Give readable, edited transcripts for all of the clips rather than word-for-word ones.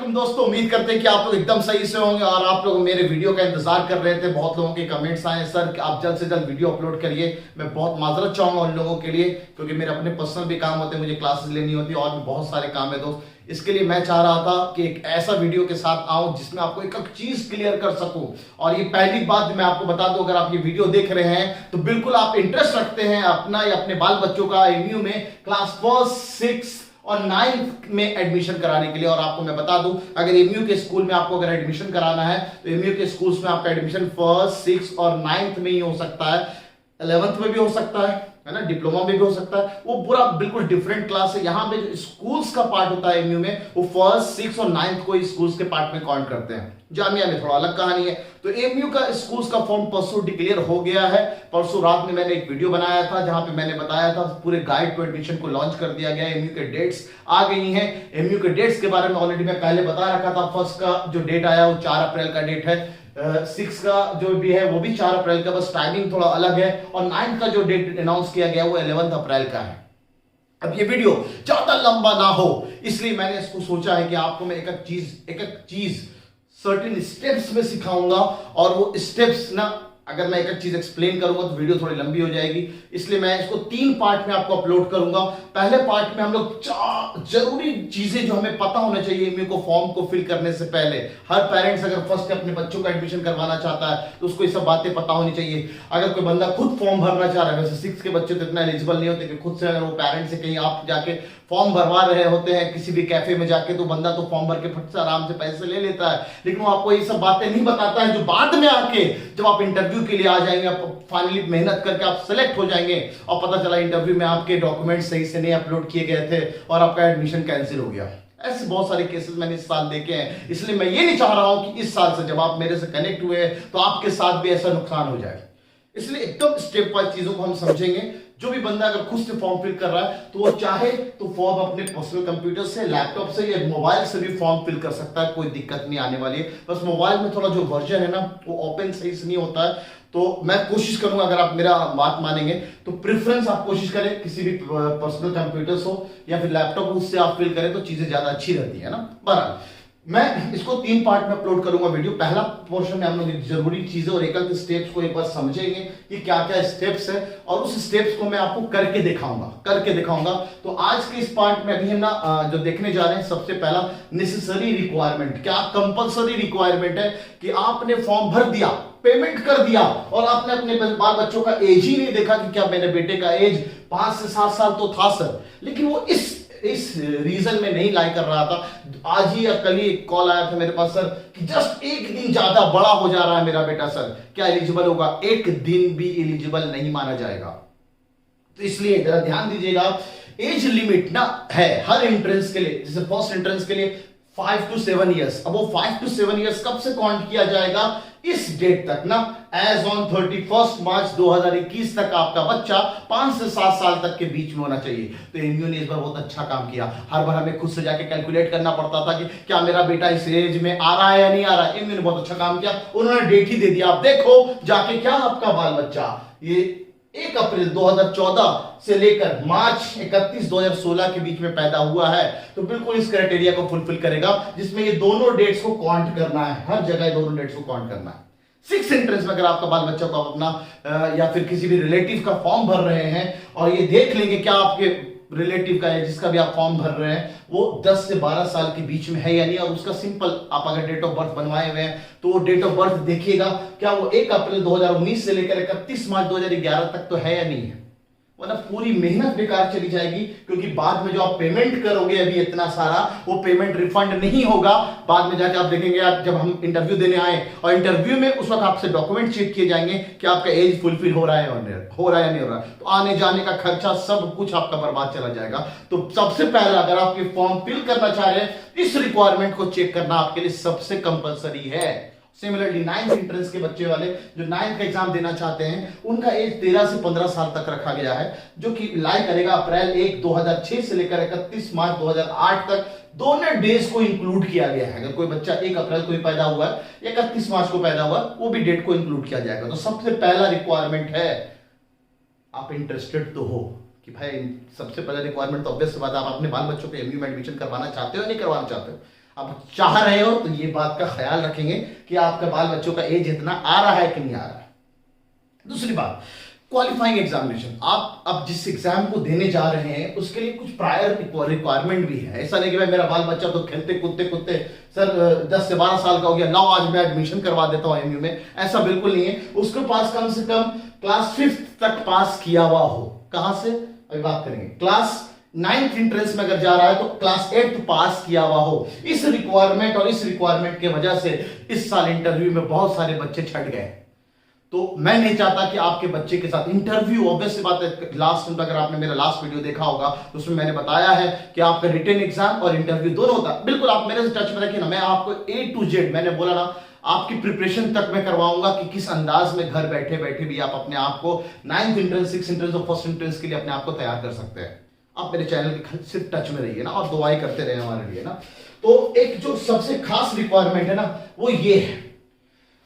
वालेकुम दोस्तों, उम्मीद करते हैं कि आप लोग एकदम सही से होंगे और आप लोग मेरे वीडियो का इंतजार कर रहे थे। बहुत लोगों के कमेंट्स आए सर कि आप जल्द से जल्द वीडियो अपलोड करिए। मैं बहुत माजरत चाहूंगा उन लोगों के लिए, क्योंकि मेरे अपने पर्सनल भी काम होते हैं, मुझे क्लासेस लेनी होती है और भी बहुत सारे काम है दोस्त। इसके लिए मैं चाह रहा था कि एक ऐसा वीडियो के साथ आऊं जिसमें आपको एक एक चीज क्लियर कर सकूं। और ये पहली बात मैं आपको बता दूं, अगर आप ये वीडियो देख रहे हैं तो बिल्कुल आप इंटरेस्ट रखते हैं अपना या अपने बाल बच्चों का एमयू में क्लास 1, 6 और 9th में एडमिशन कराने के लिए। और आपको मैं बता दूं, अगर एमयू के स्कूल में आपको अगर एडमिशन कराना है तो एमयू के स्कूल्स में आपका एडमिशन 1st, 6th और 9th में ही हो सकता है। 11th में भी हो सकता है ना, डिप्लोमा में भी हो सकता है। वो पूरा बिल्कुल डिफरेंट क्लास है। यहाँ पे जो स्कूल्स का पार्ट होता है एमयू में, वो 1st, 6th और 9th को स्कूल्स के पार्ट में काउंट करते हैं। जामिया में थोड़ा अलग कहानी है। तो एमयू का स्कूल्स का फॉर्म परसों डिक्लेयर हो गया है। परसों रात में मैंने एक वीडियो बनाया था जहां पे मैंने बताया था पूरे गाइड टू एडमिशन को लॉन्च कर दिया गया है। एमयू के डेट्स आ गई हैं। एमयू के डेट्स के बारे में ऑलरेडी मैं पहले बता रखा था। फर्स्ट का जो डेट आया वो 4 अप्रैल का डेट है। 6 का जो भी है वो भी 4 अप्रैल का, बस टाइमिंग थोड़ा अलग है। और 9th का जो डेट अनाउंस किया गया वो 11 अप्रैल का है। अब ये वीडियो ज्यादा लंबा ना हो इसलिए मैंने इसको सोचा है कि आपको मैं एक एक चीज सर्टेन स्टेप्स में सिखाऊंगा। और वो स्टेप्स ना, अगर मैं एक चीज एक्सप्लेन करूंगा तो वीडियो थोड़ी लंबी हो जाएगी, इसलिए मैं इसको 3 पार्ट में आपको अपलोड करूंगा। पहले पार्ट में हम लोग 4 जरूरी चीजें जो हमें पता होना चाहिए एमयू को फॉर्म को फिल करने से पहले। हर पेरेंट्स अगर फर्स्ट अपने बच्चों का एडमिशन करवाना चाहता है तो उसको ये सब बातें पता होनी चाहिए। अगर कोई बंदा खुद फॉर्म भरना चाह रहा है, वैसे 6 के बच्चे तो इतना एलिजिबल नहीं होते कि खुद से अगर वो पेरेंट्स से कहीं आप जाके फॉर्म भरवा रहे होते हैं किसी भी कैफे में जाके, तो बंदा तो फॉर्म भर के फट से आराम से पैसे ले लेता है, लेकिन वो आपको ये सब बातें नहीं बताता है जो बाद में आके जब आप इंटरव्यू के लिए आ जाएंगे, फाइनली मेहनत करके आप सेलेक्ट हो जाएंगे और पता चला इंटरव्यू में आपके डॉक्यूमेंट सही से नहीं अपलोड किए गए थे और आपका एडमिशन कैंसिल हो गया। ऐसे बहुत सारे केसेस मैंने इस साल देखे हैं। इसलिए मैं ये नहीं चाह रहा हूं कि इस साल से जब आप मेरे से कनेक्ट हुए तो आपके साथ भी ऐसा नुकसान हो जाए। इसलिए एकदम स्टेप वाइज चीजों को हम समझेंगे। जो भी बंदा अगर खुद से फॉर्म फिल कर रहा है तो वो चाहे तो फॉर्म अपने पर्सनल कंप्यूटर से, लैपटॉप से या मोबाइल से भी फॉर्म फिल कर सकता है, कोई दिक्कत नहीं आने वाली है। बस मोबाइल में थोड़ा जो वर्जन है ना वो ओपन सही से नहीं होता है। तो मैं कोशिश करूंगा, अगर आप मेरा बात मानेंगे तो प्रेफरेंस आप कोशिश करें किसी भी पर्सनल कंप्यूटर हो या फिर लैपटॉप उससे आप फिल करें तो चीजें ज्यादा अच्छी रहती है ना। बहरहाल मैं इसको 3 पार्ट में अपलोड करूंगा वीडियो। पहला पोर्शन में हम लोग जरूरी चीजें और एक स्टेप्स को एक बार समझेंगे कि क्या क्या स्टेप्स है और उस स्टेप्स को मैं आपको करके दिखाऊंगा। तो आज के इस पार्ट में अभी हम ना जो देखने जा रहे हैं, सबसे पहला नेसेसरी रिक्वायरमेंट। क्या कंपलसरी रिक्वायरमेंट है कि आपने फॉर्म भर दिया, पेमेंट कर दिया और आपने अपने बाल बच्चों का एज ही नहीं देखा कि क्या मेरे बेटे का एज 5 से 7 साल तो था सर, लेकिन वो इस रीजन में नहीं लाई कर रहा था। आज ही या कल ही एक कॉल आया था मेरे पास सर कि जस्ट एक दिन ज्यादा बड़ा हो जा रहा है मेरा बेटा, सर क्या एलिजिबल होगा? एक दिन भी एलिजिबल नहीं माना जाएगा। तो इसलिए जरा ध्यान दीजिएगा, एज लिमिट ना है हर एंट्रेंस के लिए। जैसे फर्स्ट एंट्रेंस के लिए 5 to 7 ईयर्स। अब वो 5 to 7 ईयर्स कब से काउंट किया जाएगा? इस डेट तक ना, एज ऑन 31 मार्च 2021 तक आपका बच्चा 5 से 7 साल तक के बीच में होना चाहिए। तो एमयू ने इस बार बहुत अच्छा काम किया। हर बार हमें खुद से जाके कैलकुलेट करना पड़ता था कि क्या मेरा बेटा इस एज में आ रहा है या नहीं आ रहा है। एमयू ने बहुत अच्छा काम किया, उन्होंने डेट ही दे दिया। आप देखो जाके क्या आपका बाल बच्चा ये 1 अप्रैल 2014 से लेकर मार्च 31, 2016 के बीच में पैदा हुआ है, तो बिल्कुल इस क्राइटेरिया को फुलफिल करेगा जिसमें ये दोनों डेट्स को काउंट करना है। हर जगह दोनों डेट्स को काउंट करना है। 6 एंट्रेंस में अगर आपका बाल बच्चा को अपना या फिर किसी भी रिलेटिव का फॉर्म भर रहे हैं और ये देख लेंगे क्या आपके रिलेटिव का है जिसका भी आप फॉर्म भर रहे हैं वो 10 से 12 साल के बीच में है या नहीं, और उसका सिंपल आप अगर डेट ऑफ बर्थ बनवाए हुए हैं तो वो डेट ऑफ बर्थ देखिएगा क्या वो 1 अप्रैल 2019 से लेकर 31 मार्च 2011 तक तो है या नहीं है। वरना पूरी मेहनत बेकार चली जाएगी, क्योंकि बाद में जो आप पेमेंट करोगे अभी इतना सारा, वो पेमेंट रिफंड नहीं होगा। बाद में जाके आप देखेंगे, आप जब हम इंटरव्यू देने आए और इंटरव्यू में उस वक्त आपसे डॉक्यूमेंट चेक किए जाएंगे कि आपका एज फुलफिल हो रहा है या नहीं हो रहा, तो आने जाने का खर्चा सब कुछ आपका बर्बाद चला जाएगा। तो सबसे पहला अगर आप ये फॉर्म फिल करना चाह रहे हैं, इस रिक्वायरमेंट को चेक करना आपके लिए सबसे कंपलसरी है। सिमिलरली 9th एंट्रेंस के बच्चे वाले जो 9th का एग्जाम देना चाहते हैं, उनका एज 13 से 15 साल तक रखा गया है, जो कि लाई करेगा अप्रैल 1, 2006 से लेकर 31 मार्च 2008 तक। दोनों डेज को इंक्लूड किया गया है। अगर कोई बच्चा 1 अप्रैल को ही पैदा हुआ है, 31 मार्च को पैदा हुआ, वो भी डेट को इंक्लूड किया जाएगा। तो सबसे पहला रिक्वायरमेंट है, आप इंटरेस्टेड तो हो कि भाई, सबसे पहला रिक्वायरमेंट तो ऑब्वियस बात है, आप अपने बाल बच्चों को एमयू में एडमिशन करवाना चाहते हो या नहीं करवाना चाहते हो। आप चाह रहे हो तो ये बात का ख्याल रखेंगे कि आपके बाल बच्चों का एज इतना आ रहा है कि नहीं आ रहा है। दूसरी बात, क्वालिफाइंग एग्जामिनेशन। आप अब जिस एग्जाम को देने जा रहे हैं उसके लिए कुछ प्रायर रिक्वायरमेंट भी है। ऐसा नहीं कि भाई मेरा बाल बच्चा तो खेलते कूदते कूदते सर 10 से 12 साल का हो गया, लाओ आज मैं एडमिशन करवा देता हूं एमयू में, ऐसा बिल्कुल नहीं है। उसके पास कम से कम क्लास 5th तक पास किया हुआ हो। कहां से अभी बात करेंगे, क्लास 9th एंट्रेंस में अगर जा रहा है तो क्लास 8th पास किया हुआ हो। इस रिक्वायरमेंट और इस रिक्वायरमेंट की वजह से इस साल इंटरव्यू में बहुत सारे बच्चे छट गए। तो मैं नहीं चाहता कि आपके बच्चे के साथ इंटरव्यू, ऑब्वियस सी बात है, लास्ट में अगर आपने मेरा लास्ट वीडियो देखा होगा तो उसमें मैंने बताया है कि आपका रिटन एग्जाम और इंटरव्यू दोनों होता है। बिल्कुल आप मेरे से टच में रखिए ना, मैं आपको A to Z, मैंने बोला ना, आपकी प्रिपरेशन तक मैं करवाऊंगा कि किस अंदाज में घर बैठे बैठे भी आप अपने आप को 9th एंट्रेंस, 6th एंट्रेंस और 1st एंट्रेंस के लिए अपने आप को तैयार कर सकते हैं। आप मेरे चैनल के सिर्फ टच में रहिए ना और दुआएं करते रहे हमारे लिए ना। तो एक जो सबसे खास रिक्वायरमेंट है ना वो ये है,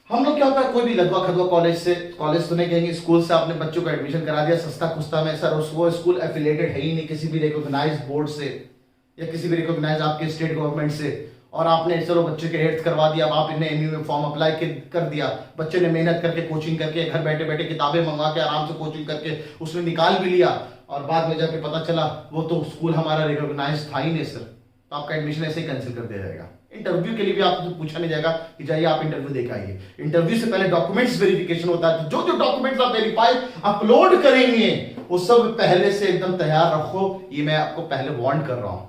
हम लोग क्या होता है, कोई भी लदवा खदवा कॉलेज तो नहीं कहेंगे, स्कूल से आपने बच्चों का एडमिशन करा दिया सस्ता कुस्ता में, सर वो स्कूल एफिलिएटेड है ही नहीं किसी भी रिकॉग्नाइज बोर्ड से या किसी भी रिकॉग्नाइज आपके स्टेट गवर्नमेंट से, और आपने चलो बच्चे के 8th करवा दिया, अब आपने एमयू में फॉर्म अप्लाई कर दिया, बच्चे ने मेहनत करके कोचिंग करके घर बैठे बैठे किताबें मंगवा के आराम से कोचिंग करके उसने निकाल भी लिया, और बाद में जाके पता चला वो तो स्कूल हमारा रिकॉग्नाइज था ही नहीं सर, तो आपका एडमिशन ऐसे ही कैंसिल कर दिया जाएगा। इंटरव्यू के लिए भी आपको पूछा नहीं जाएगा कि जाइए आप इंटरव्यू देकर आइए। इंटरव्यू से पहले डॉक्यूमेंट्स वेरिफिकेशन होता है, तो जो डॉक्यूमेंट्स आप वेरीफाई अपलोड करेंगे वो सब पहले से एकदम तैयार रखो, ये मैं आपको पहले वार्न कर रहा हूं,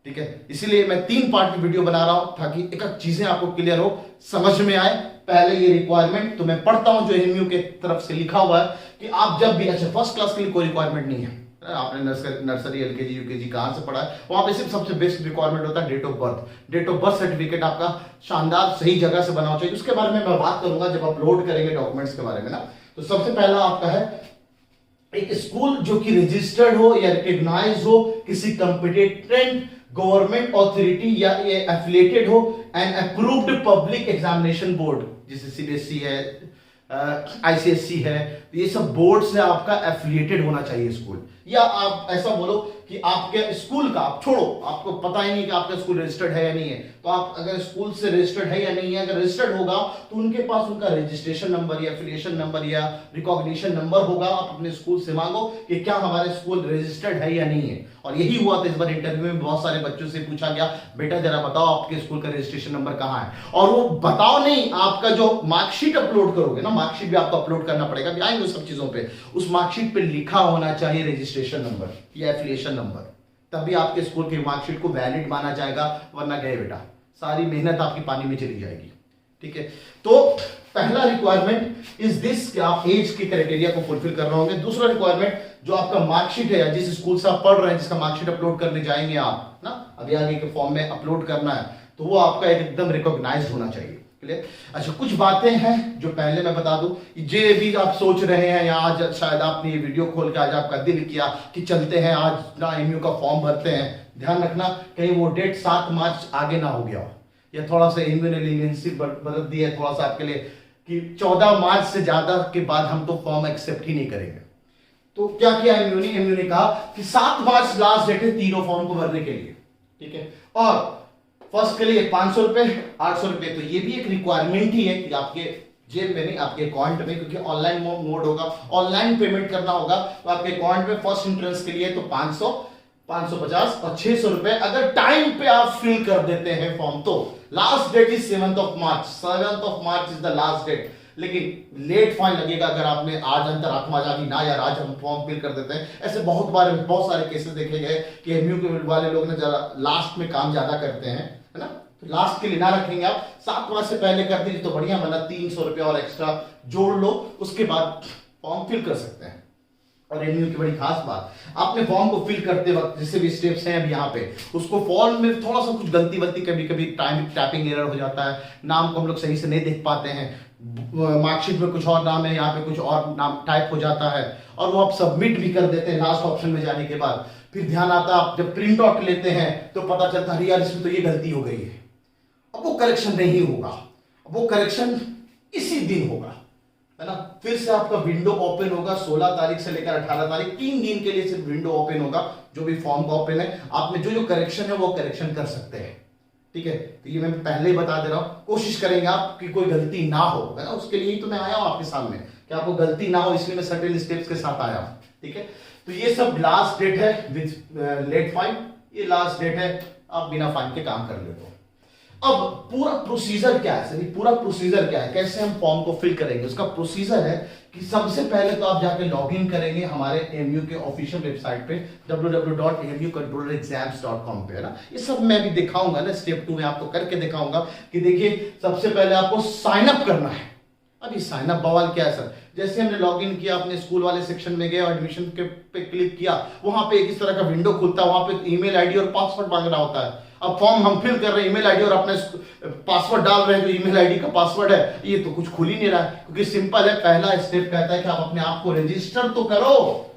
ठीक है। इसीलिए मैं 3 पार्ट की वीडियो बना रहा हूं ताकि एक एक चीजें आपको क्लियर हो, समझ में आए। पहले ये रिक्वायरमेंट तो मैं पढ़ता हूं जो एमयू के तरफ से लिखा हुआ है कि आप जब भी, अच्छा फर्स्ट क्लास के लिए कोई रिक्वायरमेंट नहीं है, आपने नर्सरी एलकेजी यूकेजी कहां से पढ़ा है, वहां पे सिर्फ सबसे बेस्ट रिक्वायरमेंट होता है date of birth. Date of birth certificate आपका शानदार सही जगह से बनाना चाहिए, उसके बारे में मैं बात करूंगा जब अपलोड करेंगे डॉक्यूमेंट्स के बारे में ना। तो सबसे पहला आपका है एक स्कूल जो कि रजिस्टर्ड हो या रिकॉग्नाइज हो किसी कॉम्पिटेंट गवर्नमेंट अथॉरिटी या ये एफिलिएटेड हो and approved public examination board, जैसे सीबीएसई है, आईसीएसई है, तो ये सब बोर्ड से आपका एफिलिएटेड होना चाहिए स्कूल। या आप ऐसा बोलो कि आपके स्कूल का आप छोड़ो, आपको पता ही नहीं कि आपका स्कूल रजिस्टर्ड है या नहीं है, तो आप अगर स्कूल से रजिस्टर्ड है या नहीं है, अगर रजिस्टर्ड होगा तो उनके पास उनका रजिस्ट्रेशन नंबर या एफिलिएशन नंबर या रिकॉग्निशन नंबर होगा। आप अपने स्कूल से मांगो कि क्या हमारे स्कूल रजिस्टर्ड है या नहीं है। और यही हुआ था इस बार इंटरव्यू में, बहुत सारे बच्चों से पूछा गया बेटा जरा बताओ आपके स्कूल का रजिस्ट्रेशन नंबर कहां है, और वो बताओ नहीं, आपका जो मार्कशीट अपलोड करोगे ना, मार्कशीट भी आपको अपलोड करना पड़ेगा, भी आएंगे सब चीजों पे, उस मार्कशीट पे लिखा होना चाहिए रजिस्ट्रेशन नंबर या एफिलिएशन नंबर, तभी आपके स्कूल की मार्कशीट को वैलिड माना जाएगा, वरना गए बेटा सारी मेहनत आपकी पानी में चली जाएगी, ठीक है। तो पहला रिक्वायरमेंट इज दिस कि आप एज के क्राइटेरिया को फुलफिल कर रहे होंगे। दूसरा रिक्वायरमेंट जो आपका मार्कशीट है या जिस स्कूल से आप पढ़ रहे हैं जिसका मार्कशीट अपलोड करने जाएंगे आप ना, अभी आगे के फॉर्म में अपलोड करना है, तो वो आपका एकदम रिकॉग्नाइज्ड होना चाहिए। अच्छा कुछ बातें हैं जो पहले मैं बता दूं, जे भी आप सोच रहे हैं या आज शायद आपने ये वीडियो खोल के आज आपका दिल किया कि चलते हैं आज ना एमयू का फॉर्म भरते हैं, ध्यान रखना कहीं वो डेट 7 मार्च आगे ना हो गया हो, या थोड़ा सा एमयू ने लीनियंसी बदल दी है थोड़ा सा आपके लिए कि 14 मार्च से ज्यादा के बाद हम तो फॉर्म एक्सेप्ट ही नहीं करेंगे। तो क्या किया एमयू ने कहा कि 7 मार्च लास्ट डेट है तीनों फॉर्म को भरने के लिए, ठीक है। और फर्स्ट के लिए 500 रुपए 800 रुपए, तो ये भी एक रिक्वायरमेंट ही है कि आपके जेब में नहीं आपके अकाउंट में, क्योंकि ऑनलाइन मोड होगा, ऑनलाइन पेमेंट करना होगा, तो आपके अकाउंट में फर्स्ट एंट्रेंस के लिए तो 500 550 और 600 रुपए अगर टाइम पे आप फिल कर देते हैं फॉर्म, तो last date is 7th March, 7th March is the last date. लेकिन लेट फाइन लगेगा अगर आपने आज अंतरात्मा जागी ना यार आज हम फॉर्म फिल कर देते हैं। ऐसे बहुत सारे केसेस देखे गए कि एमयू के वाले लोग ने जरा लास्ट में काम ज्यादा करते हैं, है ना, तो लास्ट के लिए ना रखेंगे आप, 7 मार्च से पहले कर दीजिए तो बढ़िया, बना 300 रुपए और एक्स्ट्रा जोड़ लो, उसके बाद फॉर्म फिल कर सकते हैं। और एमयू की बड़ी खास बात, आपने फॉर्म को फिल करते वक्त जिससे भी स्टेप्स हैं अब यहाँ पे, उसको फॉर्म में थोड़ा सा कुछ गलती वलती कभी कभी टाइपिंग एरर हो जाता है, नाम को हम लोग सही से नहीं देख पाते हैं, मार्कशीट में कुछ और नाम है यहाँ पे कुछ और नाम टाइप हो जाता है, और वो आप सबमिट भी कर देते हैं लास्ट ऑप्शन में जाने के बाद, फिर ध्यान आता है आप जब प्रिंट आउट लेते हैं तो पता चलता है यार इसमें तो ये गलती हो गई है। अब वो करेक्शन नहीं होगा, वो करेक्शन इसी दिन होगा, है ना। फिर से आपका विंडो ओपन होगा 16 तारीख से लेकर 18 तारीख, 3 दिन के लिए सिर्फ विंडो ओपन होगा, जो भी फॉर्म का ओपन है, आपने जो करेक्शन है वो करेक्शन कर सकते हैं, ठीक है, तो ये मैं पहले ही बता दे रहा हूं, कोशिश करेंगे आप कि कोई गलती ना हो, है ना, उसके लिए ही तो मैं आया हूं आपके सामने कि आपको गलती ना हो, इसलिए मैं सर्टेन स्टेप्स के साथ आया हूं। ठीक है, तो ये सब लास्ट डेट है विद लेट फाइन, ये लास्ट डेट है, आप बिना फाइन के काम कर लेते हो। अब पूरा प्रोसीजर क्या है सर, पूरा प्रोसीजर क्या है, कैसे हम फॉर्म को फिल करेंगे, उसका प्रोसीजर है कि सबसे पहले तो आप जाके लॉगिन करेंगे हमारे एएमयू के ऑफिशियल वेबसाइट पे www.amcontrollerexams.com पे, है ना। ये सब मैं भी दिखाऊंगा ना, स्टेप 2 में आपको करके दिखाऊंगा कि देखिए सबसे पहले आपको साइन अप करना है। अभी साइन अप बवाल क्या है सर, जैसे हमने लॉगिन किया, अपने स्कूल वाले सेक्शन में गए और एडमिशन के पे क्लिक किया, वहां पे इस तरह का विंडो खुलता है, वहां पे ईमेल आईडी और पासवर्ड मांगना होता है। अब फॉर्म हम फिल कर रहे हैं, ईमेल आईडी और अपने पासवर्ड डाल रहे हैं, जो ईमेल आईडी का पासवर्ड है, ये तो कुछ खुल ही नहीं रहा है, क्योंकि सिंपल है। पहला स्टेप कहता है कि आप अपने आप को रजिस्टर तो करो,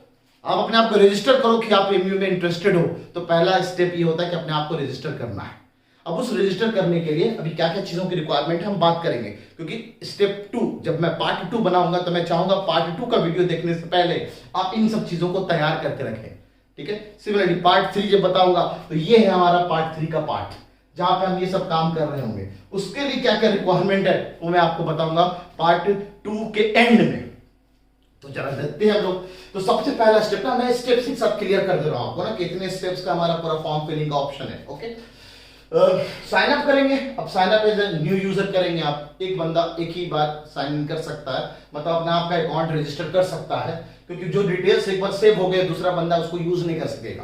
आप अपने आप को रजिस्टर करो कि आप एमयू में इंटरेस्टेड हो। तो पहला स्टेप ये होता है कि अपने आप को रजिस्टर करना है। अब उस रजिस्टर करने के लिए अभी क्या क्या चीजों की रिक्वायरमेंट है हम बात करेंगे, क्योंकि स्टेप 2 जब मैं पार्ट 2 बनाऊंगा तो मैं चाहूंगा पार्ट 2 का वीडियो देखने से पहले आप इन सब चीजों को तैयार करके रखें। ठीक है, सिमिलरली पार्ट 3 जब बताऊंगा तो ये है हमारा पार्ट 3 का पार्ट, जहां पे हम ये सब काम कर रहे होंगे। उसके लिए क्या क्या रिक्वायरमेंट है वो मैं आपको बताऊंगा पार्ट 2 के एंड में। तो जरा देखते हैं हम लोग। तो सबसे पहला स्टेप ना, मैं स्टेप्स के साथ क्लियर कर दे रहा हूं आपको ना, कितने स्टेप्स का हमारा पूरा फॉर्म फिलिंग का ऑप्शन है। ओके, साइन अप करेंगे। अब sign up as a new user करेंगे आप, एक बंदा एक ही बार साइन इन कर सकता है, मतलब अपना आपका अकाउंट रजिस्टर कर सकता है, क्योंकि जो डिटेल्स एक बार सेव हो गए दूसरा बंदा उसको यूज नहीं कर सकेगा।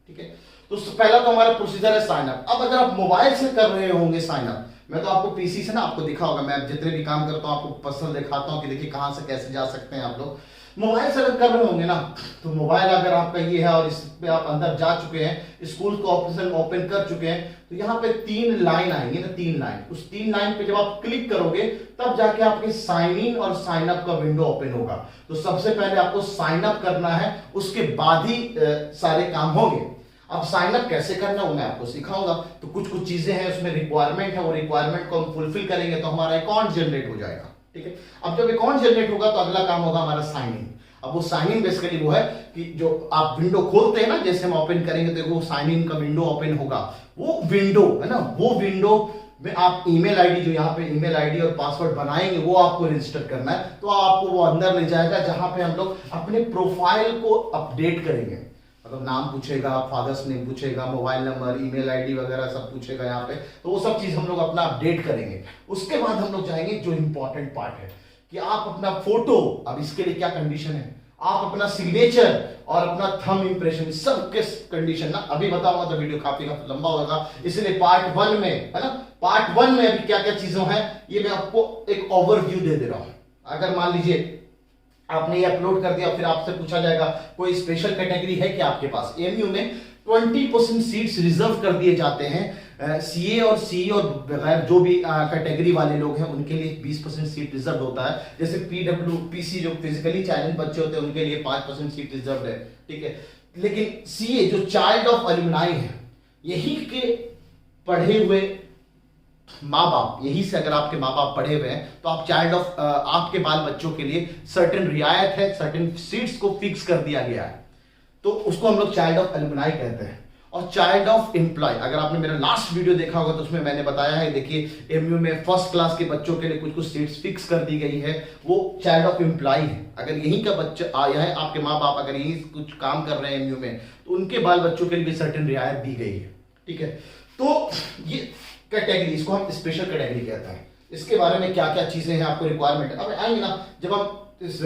ठीक है, तो पहला तो हमारा प्रोसीजर है साइन अप। अब अगर आप मोबाइल से कर रहे होंगे साइन अप, मैं तो आपको पीसी से ना आपको दिखा होगा, मैं जितने भी काम करता हूं आपको पर्सनल दिखाता हूं कि देखिए कहां से कैसे जा सकते हैं आप लोग। मोबाइल से अगर कर रहे होंगे ना, तो मोबाइल अगर आपका ये है और इस पे आप अंदर जा चुके हैं, स्कूल को ऑप्शन ओपन कर चुके हैं, तो यहाँ पे 3 लाइन आएंगे ना, 3 लाइन, उस 3 लाइन पे जब आप क्लिक करोगे तब जाके आपके साइन इन और साइन अप का विंडो ओपन होगा। तो सबसे पहले आपको साइन अप करना है, उसके बाद ही सारे काम होंगे। अब साइन अप कैसे करना वो मैं आपको सिखाऊंगा। तो कुछ कुछ चीजें हैं उसमें रिक्वायरमेंट है, वो रिक्वायरमेंट को हम फुलफिल करेंगे तो हमारा अकाउंट जनरेट हो जाएगा। ठीक है, अब जब अकाउंट जनरेट होगा तो अगला काम होगा हमारा साइन इन। अब वो साइन इन बेसिकली वो है कि जो आप विंडो खोलते हैं ना, जैसे हम ओपन करेंगे तो वो साइन इन का विंडो ओपन होगा। वो विंडो है ना, वो विंडो में आप ईमेल आईडी, जो यहाँ पे ईमेल आईडी और पासवर्ड बनाएंगे वो आपको रजिस्टर करना है। तो आपको वो अंदर ले जाएगा जहां पे हम लोग अपने प्रोफाइल को अपडेट करेंगे, मतलब नाम पूछेगा, फादर्स नेम पूछेगा, मोबाइल नंबर, ईमेल आईडी वगैरह सब पूछेगा यहाँ पे। तो वो सब चीज हम लोग अपना अपडेट करेंगे। उसके बाद हम लोग जाएंगे जो इंपॉर्टेंट पार्ट है कि आप अपना फोटो, अब इसके लिए क्या कंडीशन है, आप अपना सिग्नेचर और अपना थंब इंप्रेशन, सब के कंडीशन ना अभी बताऊंगा, तो वीडियो काफी लंबा होगा, इसलिए पार्ट 1 में, है ना, पार्ट 1 में अभी क्या क्या चीजों हैं ये मैं आपको एक ओवरव्यू दे दे रहा हूं। अगर मान लीजिए आपने ये अपलोड कर दिया, फिर आपसे पूछा जाएगा कोई स्पेशल कैटेगरी है क्या आपके पास। एएमयू में 20% सीट्स रिजर्व कर दिए जाते हैं, सीए और सीई और बगैर जो भी कैटेगरी वाले लोग हैं उनके लिए 20% सीट रिजर्व होता है। जैसे पीडब्ल्यू पीसी जो फिजिकली चैलेंज बच्चे होते हैं उनके लिए 5% सीट रिजर्व है। ठीक है, लेकिन सीए जो चाइल्ड ऑफ एलुमनाई है, यही के पढ़े हुए माँ बाप, यही से अगर आपके माँ बाप पढ़े हुए हैं तो आप चाइल्ड ऑफ, आपके बाल बच्चों के लिए सर्टेन रियायत है, सर्टेन सीट्स को फिक्स कर दिया गया है, तो उसको हम लोग चाइल्ड ऑफ एलुमनाई कहते हैं। और चाइल्ड ऑफ एम्प्लॉय, अगर आपने मेरा लास्ट वीडियो देखा होगा तो उसमें मैंने बताया है, देखिए एमयू में फर्स्ट क्लास के बच्चों के लिए कुछ कुछ सीट्स फिक्स कर दी गई है, वो चाइल्ड ऑफ एम्प्लॉय है। अगर यहीं का बच्चा आया है, आपके माँ बाप अगर यहीं कुछ काम कर रहे हैं एमयू में, तो उनके बाल बच्चों के लिए भी सर्टेन रियायत दी गई है। ठीक है, तो ये कैटेगरी, इसको हम स्पेशल कैटेगरी कहते हैं। इसके बारे में क्या क्या चीजें हैं आपको रिक्वायरमेंट, अब आएंगे ना जब हम इस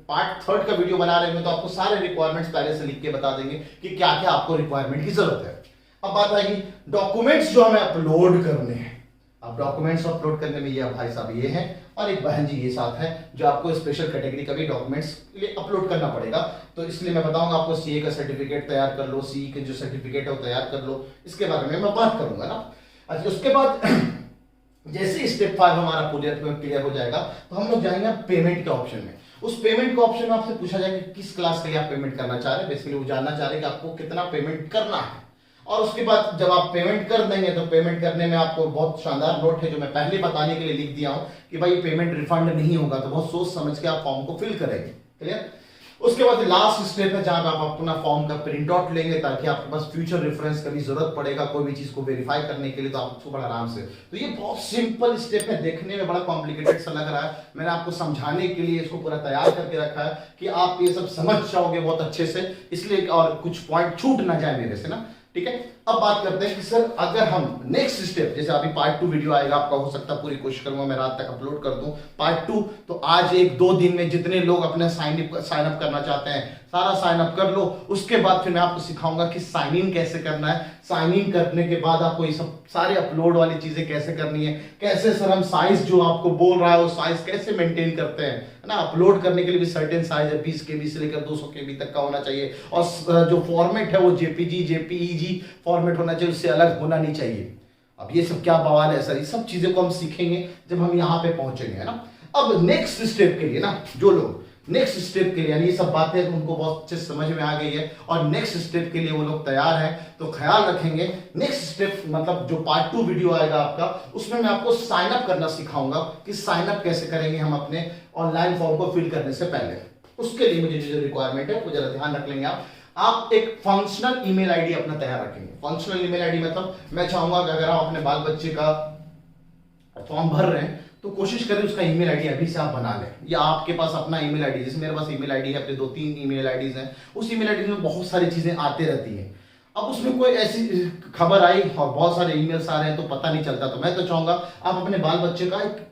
पार्ट 3 का वीडियो बना रहे हैं तो आपको सारे रिक्वायरमेंट्स पहले से लिख के बता देंगे कि क्या क्या आपको रिक्वायरमेंट की जरूरत है। अब बात आएगी डॉक्यूमेंट्स जो हमें अपलोड करने हैं। अब डॉक्यूमेंट्स अपलोड करने में ये भाई साहब ये हैं और एक बहन जी ये साथ है, जो आपको स्पेशल कैटेगरी का भी डॉक्यूमेंट्स अपलोड करना पड़ेगा। तो इसलिए मैं बताऊंगा आपको सीए का सर्टिफिकेट तैयार कर लो, सीई के जो सर्टिफिकेट है वो तैयार कर लो, इसके बारे में मैं बात करूंगा ना। अच्छा, उसके बाद जैसे स्टेप 5 हमारा क्लियर हो जाएगा तो हम लोग जाएंगे पेमेंट के ऑप्शन में। उस पेमेंट के ऑप्शन में आपसे पूछा जाएगा किस क्लास के लिए आप पेमेंट करना चाह रहे हैं, बेसिकली वो जानना चाह रहे हैं कि आपको कितना पेमेंट करना है। और उसके बाद जब आप पेमेंट कर देंगे तो पेमेंट करने में आपको बहुत शानदार नोट है जो मैं पहले बताने के लिए लिख दिया हूं कि भाई पेमेंट रिफंड नहीं होगा, तो बहुत सोच समझ के आप फॉर्म को फिल करेंगे। क्लियर। उसके बाद लास्ट स्टेप है जहां पे आप अपना फॉर्म का प्रिंट आउट लेंगे ताकि आपके पास फ्यूचर रेफरेंस कभी जरूरत पड़ेगा कोई भी चीज को वेरीफाई करने के लिए, तो आप उसको बड़ा आराम से। तो ये बहुत सिंपल स्टेप है, देखने में बड़ा कॉम्प्लिकेटेड सा लग रहा है, मैंने आपको समझाने के लिए इसको पूरा तैयार करके रखा है कि आप ये सब समझ जाओगे बहुत अच्छे से, इसलिए और कुछ पॉइंट छूट ना जाए मेरे से ना, ठीक है। अब बात करते हैं कि सर अगर हम नेक्स्ट स्टेप, जैसे अभी पार्ट 2 वीडियो आएगा आपका, हो सकता है पूरी कोशिश करूंगा मैं रात तक अपलोड कर दूं पार्ट 2, तो आज 1-2 दिन में जितने लोग अपने साइन अप करना चाहते हैं सारा साइन अप कर लो। उसके बाद फिर मैं आपको सिखाऊंगा कि साइन इन कैसे करना है, साइन इन करने के बाद आपको ये सब सारे अपलोड वाली चीजें कैसे करनी है, कैसे सर हम साइज जो आपको बोल रहा है वो साइज कैसे मेंटेन करते हैं, है ना। अपलोड करने के लिए भी सर्टेन साइज है, 20 KB से लेकर 200 KB तक का होना चाहिए, और जो फॉर्मेट है वो JPG JPEG फॉर्मेट होना चाहिए, उससे अलग होना नहीं चाहिए। अब ये सब क्या बवाल है सर, ये सब चीजें को हम सीखेंगे जब हम यहाँ पे पहुंचेंगे, है ना। अब नेक्स्ट स्टेप के लिए ना, जो लोग नेक्स्ट स्टेप के लिए, यानी ये सब बातें उनको बहुत अच्छे समझ में आ गई है और नेक्स्ट स्टेप के लिए वो लोग तैयार हैं, तो ख्याल रखेंगे नेक्स्ट स्टेप मतलब जो पार्ट 2 वीडियो आएगा आपका, उसमें मैं आपको साइन अप करना सिखाऊंगा कि साइन अप कैसे करेंगे हम अपने ऑनलाइन फॉर्म को फिल करने से पहले। उसके लिए मुझे जो रिक्वायरमेंट है वो जरा ध्यान रख लेंगे आप एक फंक्शनल ईमेल आईडी अपना तैयार रखेंगे। फंक्शनल ईमेल आईडी मतलब मैं चाहूंगा कि अगर आप अपने बाल बच्चे का फॉर्म भर रहे हैं तो कोशिश करें उसका ईमेल आईडी अभी से आप बना लें, या आपके पास अपना ईमेल आईडी, जैसे मेरे पास ईमेल आईडी है, अपने 2-3 ईमेल आईडीज हैं, उस ईमेल आईडी में बहुत सारी चीजें आती रहती हैं। अब उसमें कोई ऐसी खबर आई और बहुत सारे ईमेल्स आ रहे हैं तो पता नहीं चलता, तो मैं तो चाहूंगा आप अपने बाल बच्चे का एक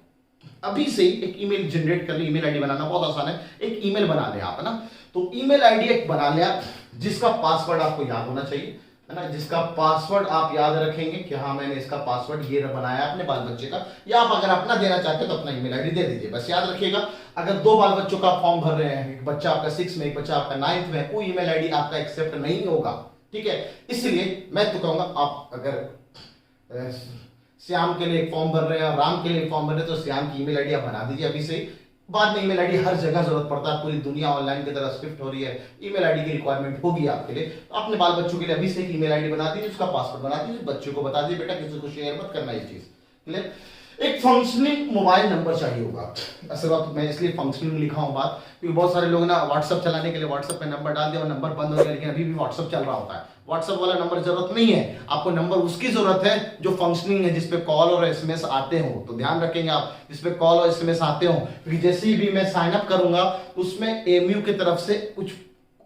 अभी से ही एक ईमेल जनरेट कर ले। ईमेल आईडी बनाना बहुत आसान है, एक ईमेल बना ले आप, है ना। तो ईमेल आईडी एक बना ले आप, जिसका पासवर्ड आपको याद होना चाहिए, है ना, जिसका पासवर्ड आप याद रखेंगे कि हाँ मैंने इसका पासवर्ड ये बनाया अपने बाल बच्चे का, या आप अगर अपना देना चाहते हैं तो अपना ईमेल आईडी दे दीजिए। बस याद रखिएगा अगर 2 बाल बच्चों का फॉर्म भर रहे हैं, एक बच्चा आपका 6 में, एक बच्चा आपका 9th में, वो ईमेल आईडी आपका एक्सेप्ट नहीं होगा, ठीक है। इसलिए मैं तो कहूंगा आप अगर श्याम के लिए एक फॉर्म भर रहे हैं और राम के लिए फॉर्म भर रहे हैं तो श्याम की ईमेल आईडी आप बना दीजिए अभी से। बाद में ईमेल आईडी हर जगह जरूरत पड़ता है, पूरी दुनिया ऑनलाइन की तरफ शिफ्ट हो रही है, ईमेल आईडी की रिक्वायरमेंट होगी आपके लिए। तो अपने बाल बच्चों के लिए अभी से एक ईमेल आईडी बना दीजिए, उसका पासवर्ड बना दीजिए, बच्चों को बता दीजिए बेटा किसी को शेयर मत करना ये चीज, क्लियर। एक फंक्शनिंग मोबाइल नंबर चाहिए होगा। असल बात मैं इसलिए फंक्शनिंग लिखा हूं बात, क्योंकि बहुत सारे लोग ना व्हाट्सएप चलाने के लिए व्हाट्सएप पे नंबर डाल दिया और नंबर बंद हो गया, लेकिन अभी भी व्हाट्सएप चल रहा होता है। व्हाट्सएप वाला नंबर जरूरत नहीं है आपको, नंबर उसकी जरूरत है जो फंक्शनिंग है, जिसपे कॉल और एसएमएस आते हो। तो ध्यान रखेंगे आप, जिसपे कॉल और एसएमएस आते हो, क्योंकि जैसे ही भी मैं साइन अप करूंगा उसमें एमयू की तरफ से कुछ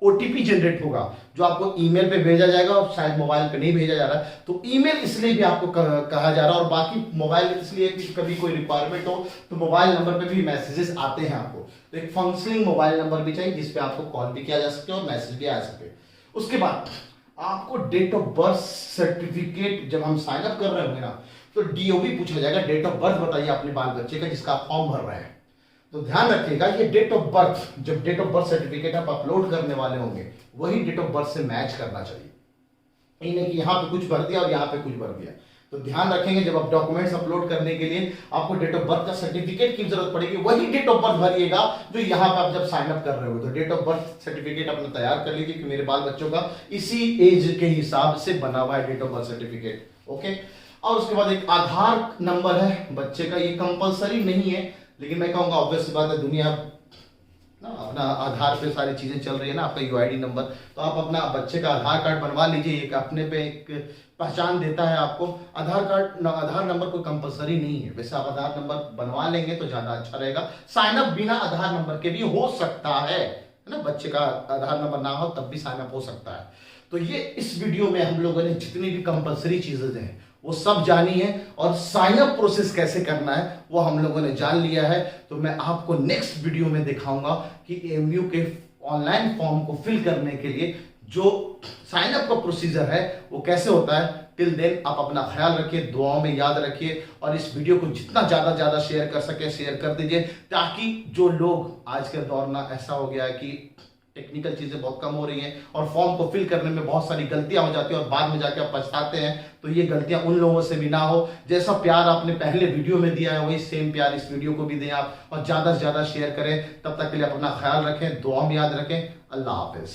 ओटीपी जनरेट होगा जो आपको ईमेल पे भेजा जाएगा, और शायद मोबाइल पे नहीं भेजा जा रहा है। तो ईमेल इसलिए भी आपको कहा जा रहा है, और बाकी मोबाइल इसलिए कि कभी कोई रिक्वायरमेंट हो तो मोबाइल नंबर पे भी मैसेजेस आते हैं आपको। तो एक फंक्शनिंग मोबाइल नंबर भी चाहिए जिसपे आपको कॉल भी किया जा सके और मैसेज भी आ सके। उसके बाद आपको डेट ऑफ बर्थ सर्टिफिकेट, जब हम साइन अप कर रहे होंगे ना तो डीओबी पूछा जाएगा, डेट ऑफ बर्थ बताइए अपने बाल बच्चे का जिसका आप फॉर्म भर रहे हैं। तो ध्यान रखिएगा ये डेट ऑफ बर्थ, जब डेट ऑफ बर्थ सर्टिफिकेट आप अपलोड करने वाले होंगे वही डेट ऑफ बर्थ से मैच करना चाहिए, नहीं कि यहाँ पे कुछ भर दिया और यहाँ पे कुछ भर दिया। तो ध्यान रखेंगे जब आप डॉक्यूमेंट्स अपलोड करने के लिए आपको डेट ऑफ बर्थ का सर्टिफिकेट की जरूरत पड़ेगी, वही डेट ऑफ बर्थ भरिएगा जो यहाँ पे आप जब साइन अप कर रहे हो। तो डेट ऑफ बर्थ सर्टिफिकेट अपना तैयार कर लीजिए कि मेरे बाल बच्चों का इसी एज के हिसाब से बना हुआ है date of birth certificate, okay. और उसके बाद एक आधार नंबर है बच्चे का, ये कंपलसरी नहीं है, लेकिन मैं कहूंगा ऑब्वियस बात है, दुनिया ना अपना आधार पे सारी चीजें चल रही है ना, आपका यूआईडी नंबर, तो आप अपना बच्चे का आधार कार्ड बनवा लीजिए, एक अपने पे एक पहचान देता है आपको। आधार कार्ड आधार नंबर कोई कंपलसरी नहीं है, वैसे आप आधार नंबर बनवा लेंगे तो ज्यादा अच्छा रहेगा। साइन अप बिना आधार नंबर के भी हो सकता है ना, बच्चे का आधार नंबर ना हो तब भी साइन अप हो सकता है। तो ये इस वीडियो में हम लोगों ने जितनी भी कंपलसरी चीजें हैं वो सब जानी है, और साइन अप प्रोसेस कैसे करना है वो हम लोगों ने जान लिया है। तो मैं आपको नेक्स्ट वीडियो में दिखाऊंगा कि एमयू के ऑनलाइन फॉर्म को फिल करने के लिए जो साइन अप का प्रोसीजर है वो कैसे होता है। टिल देन आप अपना ख्याल रखिए, दुआओं में याद रखिए, और इस वीडियो को जितना ज्यादा शेयर कर सके शेयर कर दीजिए, ताकि जो लोग आज के दौर में ऐसा हो गया है कि टेक्निकल चीजें बहुत कम हो रही हैं और फॉर्म को फिल करने में बहुत सारी गलतियां हो जाती हैं और बाद में जाके आप पछताते हैं, तो ये गलतियां उन लोगों से भी ना हो। जैसा प्यार आपने पहले वीडियो में दिया है वही सेम प्यार इस वीडियो को भी दें आप, और ज्यादा से ज्यादा शेयर करें। तब तक के लिए अपना ख्याल रखें, दुआ में याद रखें। अल्लाह हाफिज।